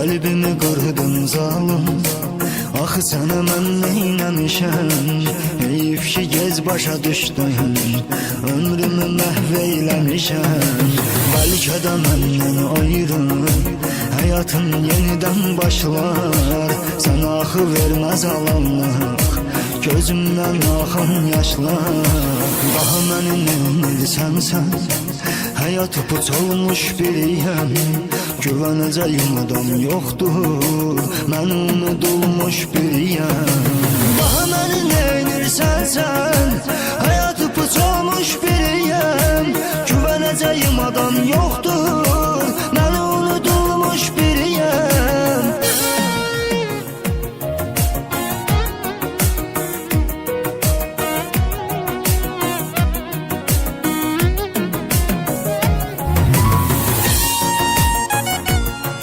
Kalbimi qırdın zalım, axı sənə mən neynəmişəm? Heyif ki gez başa düşdün, ömrümü məhv eyləmişəm. Bəlkə də məndən ayrı həyatın yenidən başlar. Sən axı verməz alanlıq, gözümdən axan yaşlar. Daha məni neynirsən sən? Həyat puç olmuş biriyəm, güvənəcəyim adam yoxdur, mən unudulmuş biriyəm. Daha məni neynirsən sən? Həyat puç olmuş biriyəm, güvənəcəyim adam yoxdur,